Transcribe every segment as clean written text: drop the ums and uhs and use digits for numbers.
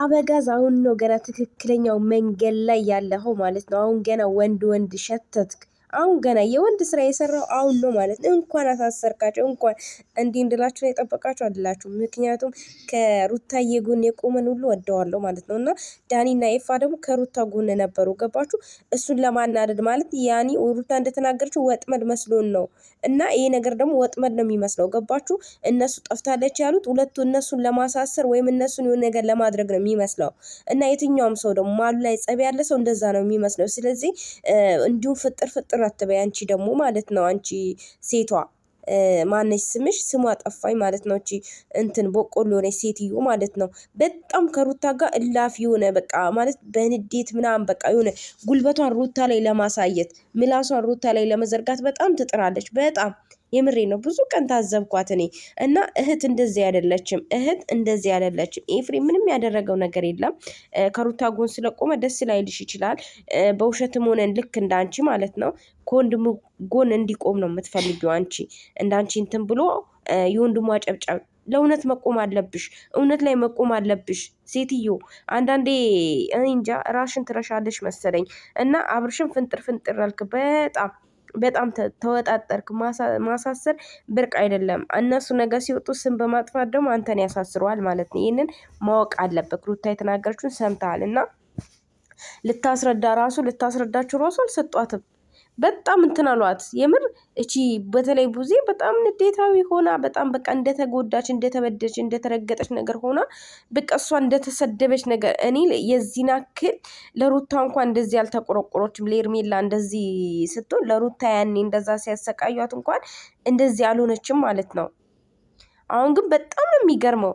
አበጋዝ አሁን ነው ገና ትክክለኛው መንገድ ላይ ያለኸው ማለት ነው። አሁን ገና ወንድ ሸተትክ። አሁን ገና የወንድ ስራ የሰራው አሁን ነው ማለት ነው። እንኳን አሳሰርካቸው እንኳን እንዲህ እንድላችሁ ነው የጠበቃችሁ አይደላችሁ። ምክንያቱም ከሩታዬ ጎን የቆመን ሁሉ ወደዋለሁ ማለት ነው። እና ዳኒና ኤፋ ደግሞ ከሩታ ጎን ነበሩ። ገባችሁ? እሱን ለማናደድ ማለት ያኒ ሩታ እንደተናገረችው ወጥመድ መስሎን ነው። እና ይሄ ነገር ደግሞ ወጥመድ ነው የሚመስለው። ገባችሁ? እነሱ ጠፍታለች ያሉት ሁለቱ እነሱን ለማሳሰር ወይም እነሱን የሆነ ነገር ለማድረግ ነው የሚመስለው። እና የትኛውም ሰው ደግሞ ማሉ ላይ ጸብ ያለ ሰው እንደዛ ነው የሚመስለው። ስለዚህ እንዲሁ ፍጥር አትበይ አንቺ ደግሞ ማለት ነው። አንቺ ሴቷ ማነሽ ስምሽ ስሟ ጠፋኝ ማለት ነው። እቺ እንትን በቆሎ ነች ሴትዮ ማለት ነው። በጣም ከሩታ ጋር እላፊ የሆነ በቃ ማለት በንዴት ምናምን በቃ የሆነ ጉልበቷን ሩታ ላይ ለማሳየት ምላሷን ሩታ ላይ ለመዘርጋት በጣም ትጥራለች። በጣም የምሬ ነው። ብዙ ቀን ታዘብኳት እኔ እና እህት እንደዚህ አይደለችም። ኤፍሬም ምንም ያደረገው ነገር የለም። ከሩታ ጎን ስለቆመ ደስ ላይልሽ ይችላል። በውሸትም ሆነን ልክ እንዳንቺ ማለት ነው ከወንድሙ ጎን እንዲቆም ነው የምትፈልጊው አንቺ እንዳንቺ እንትን ብሎ የወንድሙ አጨብጫብ ለእውነት መቆም አለብሽ። እውነት ላይ መቆም አለብሽ ሴትዮ። አንዳንዴ እንጃ ራሽን ትረሻለሽ መሰለኝ። እና አብርሽን ፍንጥር አልክ። በጣም ተወጣጠርክ። ማሳሰር ብርቅ አይደለም። እነሱ ነገር ሲወጡ ስም በማጥፋት ደግሞ አንተን ያሳስረዋል ማለት ነው። ይሄንን ማወቅ አለበት። ሩታ የተናገረችውን ሰምተሃል። እና ልታስረዳችሁ ራሱ አልሰጧትም። በጣም እንትን አሏት። የምር እቺ በተለይ ቡዜ በጣም ንዴታዊ ሆና በጣም በቃ እንደተጎዳች እንደተበደች እንደተረገጠች ነገር ሆና በቃ እሷ እንደተሰደበች ነገር እኔ የዚህን ያክል ለሩታ እንኳን እንደዚህ ያልተቆረቆሮችም ለኤርሜላ እንደዚህ ስትሆን ለሩታ ያኔ እንደዛ ሲያሰቃዩት እንኳን እንደዚህ አልሆነችም ማለት ነው። አሁን ግን በጣም ነው የሚገርመው።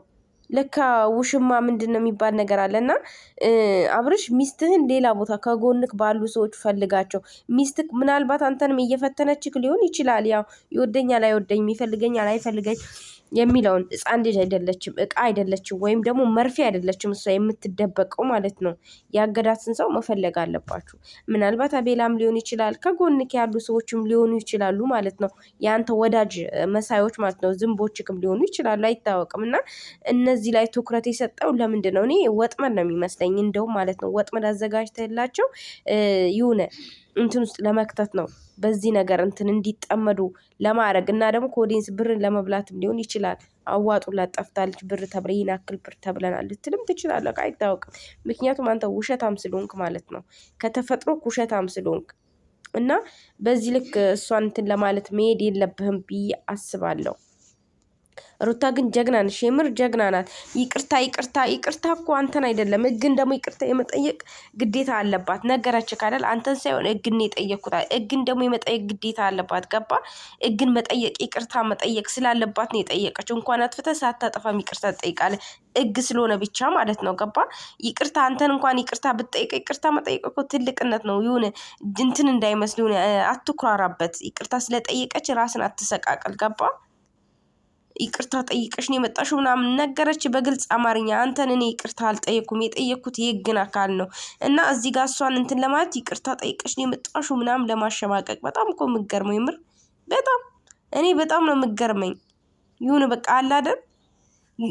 ለካ ውሽማ ምንድነው የሚባል ነገር አለና አብርሽ ሚስትህን ሌላ ቦታ ከጎንክ ባሉ ሰዎች ፈልጋቸው። ሚስትክ ምናልባት አንተንም እየፈተነችክ ሊሆን ይችላል። ያው ይወደኛል አይወደኝም ይፈልገኛል አይፈልገኝ የሚለውን ህፃን ልጅ አይደለችም፣ እቃ አይደለችም፣ ወይም ደግሞ መርፌ አይደለችም እሷ የምትደበቀው ማለት ነው። ያገዳትን ሰው መፈለግ አለባችሁ። ምናልባት አቤላም ሊሆን ይችላል፣ ከጎንክ ያሉ ሰዎችም ሊሆኑ ይችላሉ ማለት ነው። ያንተ ወዳጅ መሳዮች ማለት ነው። ዝንቦችክም ሊሆኑ ይችላሉ፣ አይታወቅም። እና እነዚህ ላይ ትኩረት የሰጠው ለምንድን ነው? እኔ ወጥመድ ነው የሚመስለኝ እንደውም ማለት ነው። ወጥመድ አዘጋጅተላቸው ይሁን እንትን ውስጥ ለመክተት ነው። በዚህ ነገር እንትን እንዲጠመዱ ለማድረግ እና ደግሞ ከኦዲየንስ ብርን ለመብላትም ሊሆን ይችላል። አዋጡላት ጠፍታለች ብር ተብለ ይህን ያክል ብር ተብለናል ልትልም ትችላለህ። አይታወቅም። ምክንያቱም አንተ ውሸታም ስለሆንክ ማለት ነው። ከተፈጥሮ ውሸታም ስለሆንክ እና በዚህ ልክ እሷን እንትን ለማለት መሄድ የለብህም ብዬ አስባለሁ። ሩታ ግን ጀግና ነሽ፣ የምር ጀግና ናት። ይቅርታ እኮ አንተን አይደለም ህግን ደግሞ ይቅርታ የመጠየቅ ግዴታ አለባት። ነገራችሁ ካለ አንተን ሳይሆን ህግን የጠየቅኩት ህግን ደግሞ የመጠየቅ ግዴታ አለባት። ገባ? ህግን መጠየቅ ይቅርታ መጠየቅ ስላለባት ነው የጠየቀችው። እንኳን አጥፍተህ ሳታጠፋም ይቅርታ ትጠይቃለህ። ህግ ስለሆነ ብቻ ማለት ነው። ገባ? ይቅርታ አንተን እንኳን ይቅርታ ብትጠይቅ ይቅርታ መጠየቅ እኮ ትልቅነት ነው። ይሁን እንትን እንዳይመስል ይሁን አትኩራራበት። ይቅርታ ስለጠየቀች ራስን አትሰቃቀል። ገባ? ይቅርታ ጠይቀሽ ነው የመጣሽው ምናምን ነገረች በግልጽ አማርኛ። አንተን እኔ ይቅርታ አልጠየኩም፣ የጠየኩት የህግን አካል ነው። እና እዚህ ጋር እሷን እንትን ለማለት ይቅርታ ጠይቀሽ ነው የመጣሽው ምናምን ለማሸማቀቅ በጣም እኮ የምትገርመው የምር በጣም ነው የምትገርመኝ። ይሁን በቃ አለ አይደል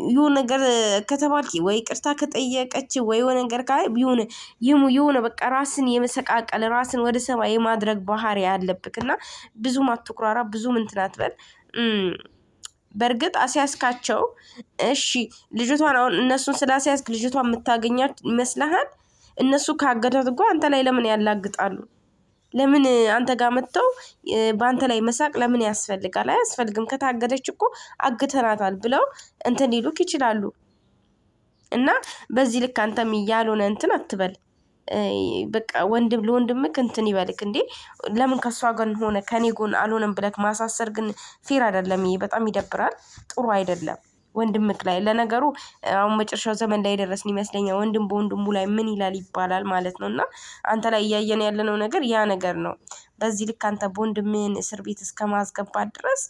ይሁን ነገር ከተባልኪ ወይ ይቅርታ ከጠየቀች ወይ የሆነ ነገር ካለ ይሁን በቃ ራስን የመሰቃቀል ራስን ወደ ሰማይ የማድረግ ባህሪ ያለብክ እና ብዙም አትኩራራ፣ ብዙም እንትን አትበል። በርግጥ አስያዝካቸው። እሺ ልጅቷን አሁን እነሱን ስላስያዝክ ልጅቷን የምታገኛት ይመስልሃል? እነሱ ካገቷት እኮ አንተ ላይ ለምን ያላግጣሉ? ለምን አንተ ጋር መጥተው በአንተ ላይ መሳቅ ለምን ያስፈልጋል? አያስፈልግም። ከታገደች እኮ አግተናታል ብለው እንትን ሊሉክ ይችላሉ። እና በዚህ ልክ አንተም ያልሆነ እንትን አትበል። በቃ ወንድም ለወንድምክ እንትን ይበልክ እንዴ። ለምን ከሷ ጎን ሆነ ከኔ ጎን አልሆነም ብለክ ማሳሰር ግን ፌር አይደለም። ይሄ በጣም ይደብራል። ጥሩ አይደለም። ወንድምክ ላይ ለነገሩ አሁን መጨረሻው ዘመን ላይ ደረስን ይመስለኛል። ወንድም በወንድሙ ላይ ምን ይላል ይባላል ማለት ነው። እና አንተ ላይ እያየን ያለነው ነገር ያ ነገር ነው። በዚህ ልክ አንተ በወንድምህን እስር ቤት እስከማስገባት ድረስ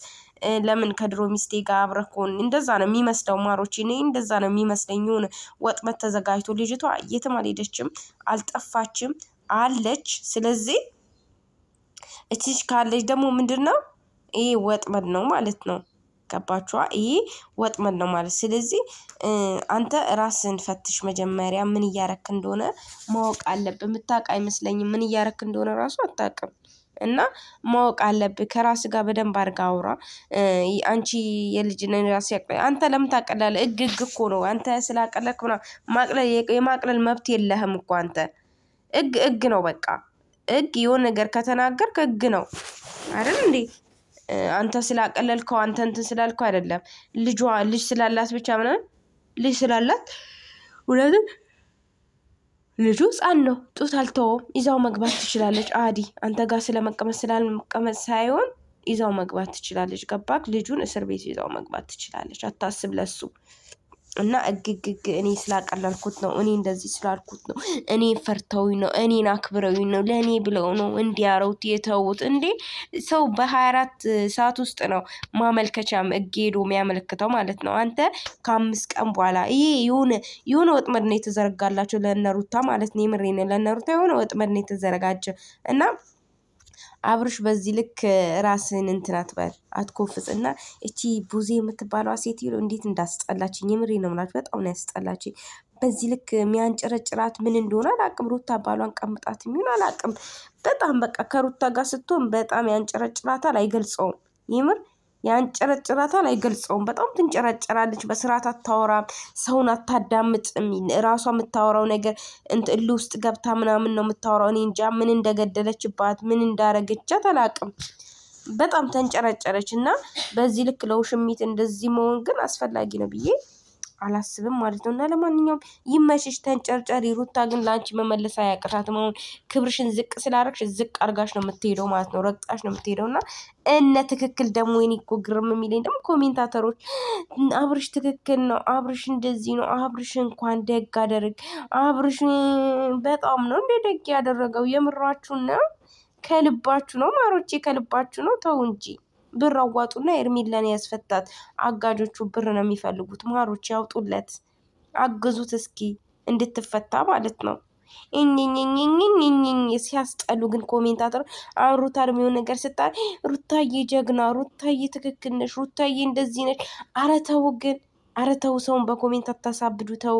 ለምን ከድሮ ሚስቴ ጋር አብረህ ከሆን እንደዛ ነው የሚመስለው። ማሮች እኔ እንደዛ ነው የሚመስለኝ። የሆነ ወጥመድ ተዘጋጅቶ ልጅቷ የትም አልሄደችም፣ አልጠፋችም አለች። ስለዚህ እቺሽ ካለች ደግሞ ምንድነው ይሄ ወጥመድ ነው ማለት ነው። ገባችኋ? ይሄ ወጥመድ ነው ማለት። ስለዚህ አንተ ራስን ፈትሽ መጀመሪያ ምን እያረክ እንደሆነ ማወቅ አለብህ። የምታውቅ አይመስለኝም ምን እያረክ እንደሆነ ራሱ አታውቅም። እና ማወቅ አለብህ። ከራስ ጋር በደንብ አድርጋ አውራ። አንቺ የልጅ ነን ራስ አንተ ለምን ታቀላለህ? ህግ እኮ ነው። አንተ ስላቀለልክ ምናምን ማቅለል የማቅለል መብት የለህም እኮ አንተ። ህግ ነው በቃ። ህግ የሆነ ነገር ከተናገርክ ህግ ነው አይደል እንዴ? አንተ ስላቀለልከው አንተ እንትን ስላልከው አይደለም። ልጅ ስላላት ብቻ ምናምን ልጅ ስላላት እውነትም ልጁ ህፃን ነው። ጡት አልተወውም። ይዛው መግባት ትችላለች አዲ። አንተ ጋር ስለመቀመጥ ስላልመቀመጥ ሳይሆን ይዛው መግባት ትችላለች። ገባክ? ልጁን እስር ቤት ይዛው መግባት ትችላለች። አታስብ ለሱ። እና እግግግ እኔ ስላቀለልኩት ነው፣ እኔ እንደዚህ ስላልኩት ነው፣ እኔ ፈርተውኝ ነው፣ እኔን አክብረውኝ ነው፣ ለእኔ ብለው ነው እንዲያረውት የተውት እንዴ። ሰው በ24 ሰዓት ውስጥ ነው ማመልከቻም ሄዶ የሚያመለክተው ማለት ነው። አንተ ከ5 ቀን በኋላ ይሄ የሆነ ወጥመድ ነው የተዘረጋላቸው ለነሩታ ማለት ነው። የምሬን ለነሩታ የሆነ ወጥመድ ነው የተዘረጋጀ እና አብርሽ በዚህ ልክ ራስን እንትን አትበል፣ አትኮፍጽና እቺ ቡዜ የምትባለው ሴትዮ እንዴት እንዳስጠላችኝ የምሬን ነው የምላችሁ። በጣም ነው ያስጠላችኝ። በዚህ ልክ የሚያንጨረጭራት ምን እንደሆነ አላቅም። ሩታ ባሏን ቀምጣት የሚሆን አላቅም። በጣም በቃ ከሩታ ጋር ስትሆን በጣም ያንጨረጭራታል፣ አይገልጸውም። የምር ያንጨረጭራታል፣ አይገልጸውም። በጣም ትንጨረጨራለች። በስርዓት አታወራም፣ ሰውን አታዳምጥም። ራሷ የምታወራው ነገር እንትን ውስጥ ገብታ ምናምን ነው የምታወራው። እኔ እንጃ ምን እንደገደለችባት ምን እንዳረገቻት አላቅም። በጣም ተንጨረጨረች እና በዚህ ልክ ለውሽሚት እንደዚህ መሆን ግን አስፈላጊ ነው ብዬ አላስብም ማለት ነው። እና ለማንኛውም ይመችሽ፣ ተንጨርጨሪ። ሩታ ግን ለአንቺ መመለስ አያቅታትም። አሁን ክብርሽን ዝቅ ስላረግሽ ዝቅ አርጋሽ ነው የምትሄደው ማለት ነው። ረግጣሽ ነው የምትሄደው። እና እነ ትክክል ደግሞ እኔ እኮ ግርም የሚለኝ ደግሞ ኮሜንታተሮች አብርሽ ትክክል ነው፣ አብርሽ እንደዚህ ነው፣ አብርሽ እንኳን ደግ አደረግ፣ አብርሽ በጣም ነው እንደ ደግ ያደረገው። የምራችሁን ነው? ከልባችሁ ነው ማሮቼ? ከልባችሁ ነው? ተው እንጂ ብር አዋጡና ኤርሚላን ያስፈታት። አጋጆቹ ብር ነው የሚፈልጉት። ማሮች ያውጡለት፣ አግዙት እስኪ እንድትፈታ ማለት ነው። እኝኝኝኝኝኝኝ ሲያስጠሉ ግን ኮሜንታተር። አሁን ሩታ ደግሞ የሆነ ነገር ስታል ሩታዬ ጀግና፣ ሩታዬ ትክክል ነሽ፣ ሩታዬ እንደዚህ ነሽ። ኧረ ተው ግን፣ ኧረ ተው፣ ሰውን በኮሜንት አታሳብዱ። ተው።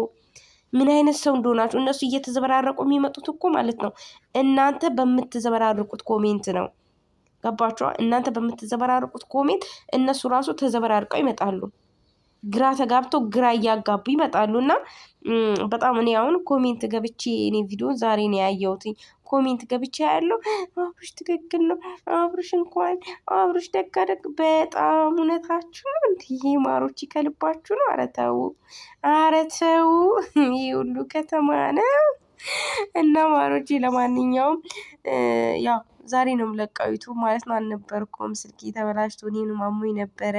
ምን አይነት ሰው እንደሆናችሁ። እነሱ እየተዘበራረቁ የሚመጡት እኮ ማለት ነው እናንተ በምትዘበራርቁት ኮሜንት ነው። ገባችኋ? እናንተ በምትዘበራርቁት ኮሜንት እነሱ ራሱ ተዘበራርቀው ይመጣሉ። ግራ ተጋብተው ግራ እያጋቡ ይመጣሉ። እና በጣም እኔ አሁን ኮሜንት ገብቼ እኔ ቪዲዮ ዛሬ ነው ያየሁት። ኮሜንት ገብቼ ያለው አብርሽ ትክክል ነው፣ አብርሽ እንኳን አብርሽ ደግ አደግ። በጣም እውነታችሁ ነው። እንዲህ ማሮች ከልባችሁ ነው? ኧረ ተው፣ ኧረ ተው። ይህ ሁሉ ከተማ ነው። እና ማሮቼ ለማንኛውም ያው ዛሬ ነው የምለቀው ዩቱብ ማለት ነው። አልነበርኩም፣ ስልኬ ተበላሽቶ እኔንም አሞኝ ነበረ።